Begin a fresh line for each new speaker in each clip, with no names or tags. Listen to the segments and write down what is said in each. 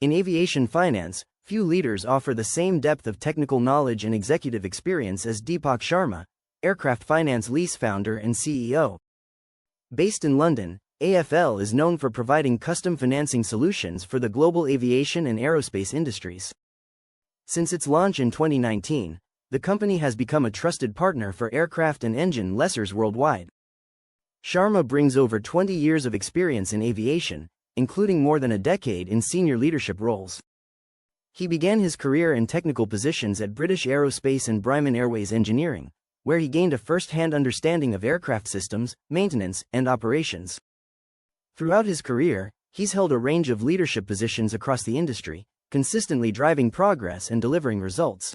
In aviation finance, few leaders offer the same depth of technical knowledge and executive experience as Deepak Sharma, Aircraft Finance Lease founder and CEO. Based in London, AFL is known for providing custom financing solutions for the global aviation and aerospace industries. Since its launch in 2019, the company has become a trusted partner for aircraft and engine lessors worldwide. Sharma brings over 20 years of experience in aviation, including more than a decade in senior leadership roles. He began his career in technical positions at British Aerospace and Bryman Airways Engineering, where he gained a first-hand understanding of aircraft systems, maintenance, and operations. Throughout his career, he's held a range of leadership positions across the industry, consistently driving progress and delivering results.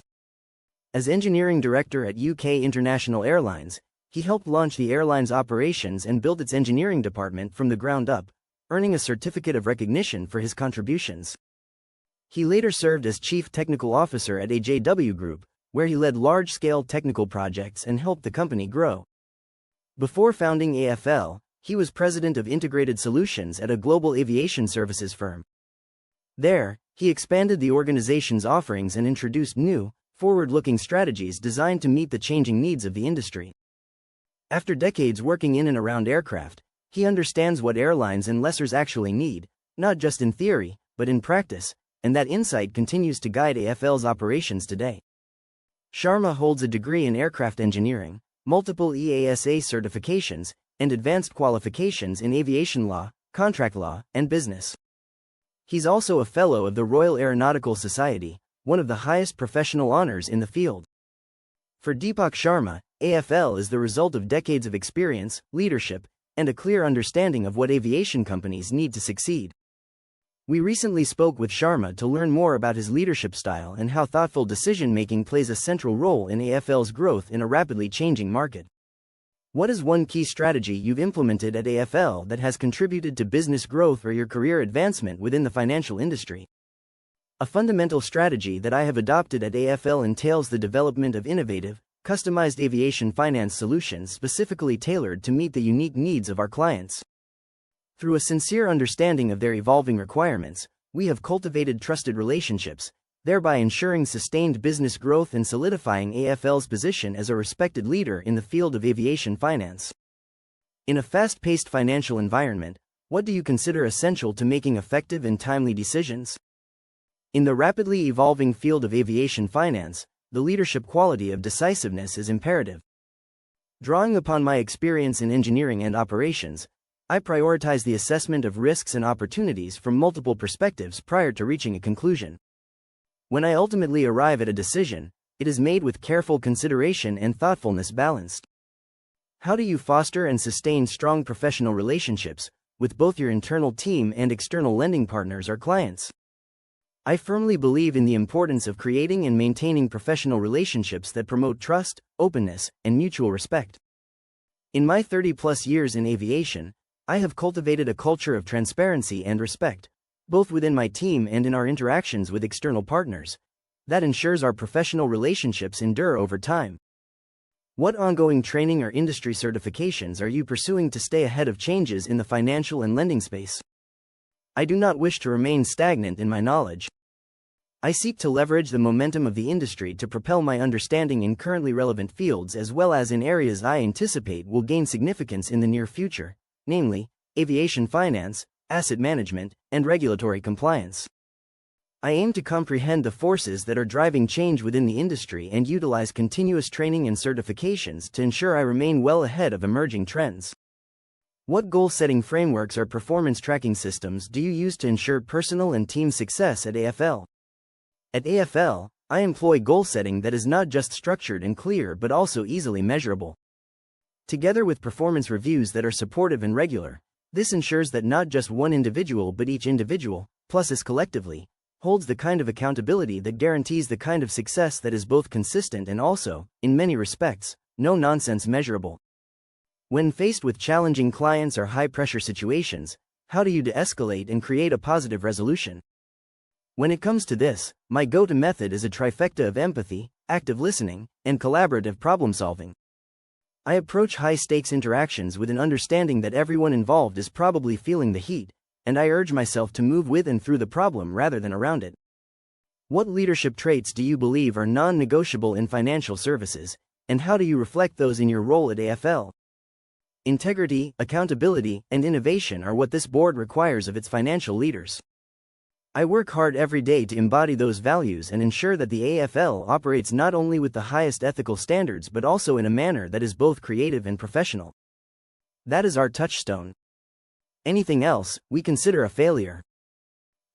As engineering director at UK International Airlines, he helped launch the airline's operations and build its engineering department from the ground up, earning a certificate of recognition for his contributions. He later served as Chief Technical Officer at AJW Group, where he led large-scale technical projects and helped the company grow. Before founding AFL, he was president of Integrated Solutions at a global aviation services firm. There, he expanded the organization's offerings and introduced new, forward-looking strategies designed to meet the changing needs of the industry. After decades working in and around aircraft, he understands what airlines and lessors actually need, not just in theory, but in practice, and that insight continues to guide AFL's operations today. Sharma holds a degree in aircraft engineering, multiple EASA certifications, and advanced qualifications in aviation law, contract law, and business. He's also a fellow of the Royal Aeronautical Society, one of the highest professional honors in the field. For Deepak Sharma, AFL is the result of decades of experience, leadership, and a clear understanding of what aviation companies need to succeed. We recently spoke with Sharma to learn more about his leadership style and how thoughtful decision-making plays a central role in AFL's growth in a rapidly changing market. What is one key strategy you've implemented at AFL that has contributed to business growth or your career advancement within the financial industry? A fundamental strategy that I have adopted at AFL entails the development of innovative, customized aviation finance solutions specifically tailored to meet the unique needs of our clients. Through a sincere understanding of their evolving requirements, we have cultivated trusted relationships, thereby ensuring sustained business growth and solidifying AFL's position as a respected leader in the field of aviation finance. In a fast-paced financial environment, what do you consider essential to making effective and timely decisions? In the rapidly evolving field of aviation finance, the leadership quality of decisiveness is imperative. Drawing upon my experience in engineering and operations, I prioritize the assessment of risks and opportunities from multiple perspectives prior to reaching a conclusion. When I ultimately arrive at a decision, it is made with careful consideration and thoughtfulness balanced. How do you foster and sustain strong professional relationships with both your internal team and external lending partners or clients? I firmly believe in the importance of creating and maintaining professional relationships that promote trust, openness, and mutual respect. In my 30-plus years in aviation, I have cultivated a culture of transparency and respect, both within my team and in our interactions with external partners, that ensures our professional relationships endure over time. What ongoing training or industry certifications are you pursuing to stay ahead of changes in the financial and lending space? I do not wish to remain stagnant in my knowledge. I seek to leverage the momentum of the industry to propel my understanding in currently relevant fields as well as in areas I anticipate will gain significance in the near future, namely, aviation finance, asset management, and regulatory compliance. I aim to comprehend the forces that are driving change within the industry and utilize continuous training and certifications to ensure I remain well ahead of emerging trends. What goal-setting frameworks or performance tracking systems do you use to ensure personal and team success at AFL? At AFL, I employ goal setting that is not just structured and clear but also easily measurable. Together with performance reviews that are supportive and regular, this ensures that not just one individual but each individual, plus us collectively, holds the kind of accountability that guarantees the kind of success that is both consistent and also, in many respects, no-nonsense measurable. When faced with challenging clients or high-pressure situations, how do you de-escalate and create a positive resolution? When it comes to this, my go-to method is a trifecta of empathy, active listening, and collaborative problem-solving. I approach high-stakes interactions with an understanding that everyone involved is probably feeling the heat, and I urge myself to move with and through the problem rather than around it. What leadership traits do you believe are non-negotiable in financial services, and how do you reflect those in your role at AFL? Integrity, accountability, and innovation are what this board requires of its financial leaders. I work hard every day to embody those values and ensure that the AFL operates not only with the highest ethical standards but also in a manner that is both creative and professional. That is our touchstone. Anything else, we consider a failure.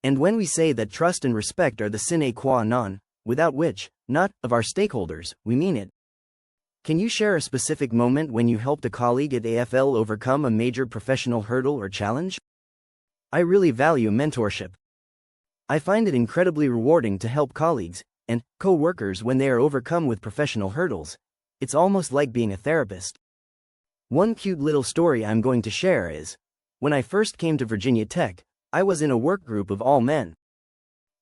And when we say that trust and respect are the sine qua non, without which, not, of our stakeholders, we mean it. Can you share a specific moment when you helped a colleague at AFL overcome a major professional hurdle or challenge? I really value mentorship. I find it incredibly rewarding to help colleagues and co-workers when they are overcome with professional hurdles. It's almost like being a therapist. One cute little story I'm going to share is, when I first came to Virginia Tech, I was in a work group of all men.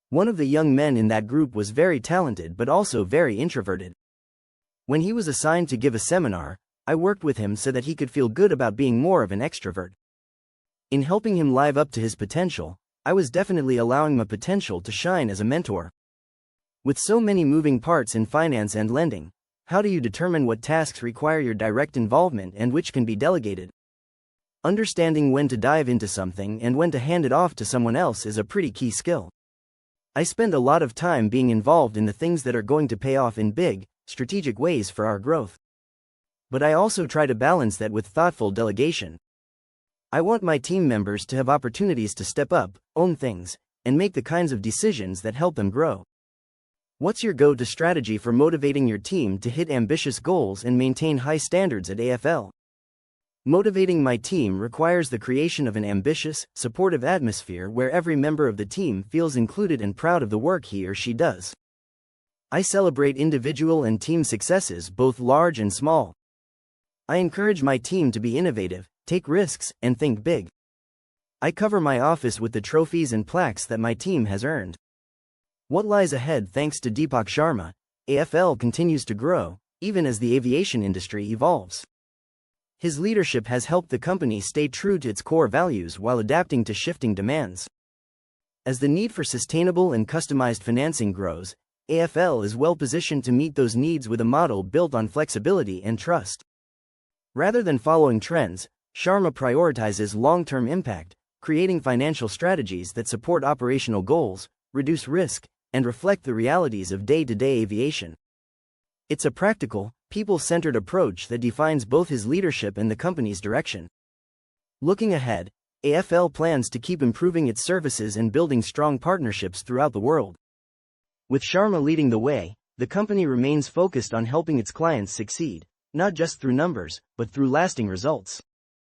One of the young men in that group was very talented but also very introverted. When he was assigned to give a seminar, I worked with him so that he could feel good about being more of an extrovert. In helping him live up to his potential, I was definitely allowing my potential to shine as a mentor. With so many moving parts in finance and lending, how do you determine what tasks require your direct involvement and which can be delegated? Understanding when to dive into something and when to hand it off to someone else is a pretty key skill. I spend a lot of time being involved in the things that are going to pay off in big, strategic ways for our growth. But I also try to balance that with thoughtful delegation. I want my team members to have opportunities to step up, own things, and make the kinds of decisions that help them grow. What's your go-to strategy for motivating your team to hit ambitious goals and maintain high standards at AFL? Motivating my team requires the creation of an ambitious, supportive atmosphere where every member of the team feels included and proud of the work he or she does. I celebrate individual and team successes, both large and small. I encourage my team to be innovative, take risks, and think big. I cover my office with the trophies and plaques that my team has earned. What lies ahead? Thanks to Deepak Sharma, AFL continues to grow, even as the aviation industry evolves. His leadership has helped the company stay true to its core values while adapting to shifting demands. As the need for sustainable and customized financing grows, AFL is well positioned to meet those needs with a model built on flexibility and trust. Rather than following trends, Sharma prioritizes long-term impact, creating financial strategies that support operational goals, reduce risk, and reflect the realities of day-to-day aviation. It's a practical, people-centered approach that defines both his leadership and the company's direction. Looking ahead, AFL plans to keep improving its services and building strong partnerships throughout the world. With Sharma leading the way, the company remains focused on helping its clients succeed, not just through numbers, but through lasting results.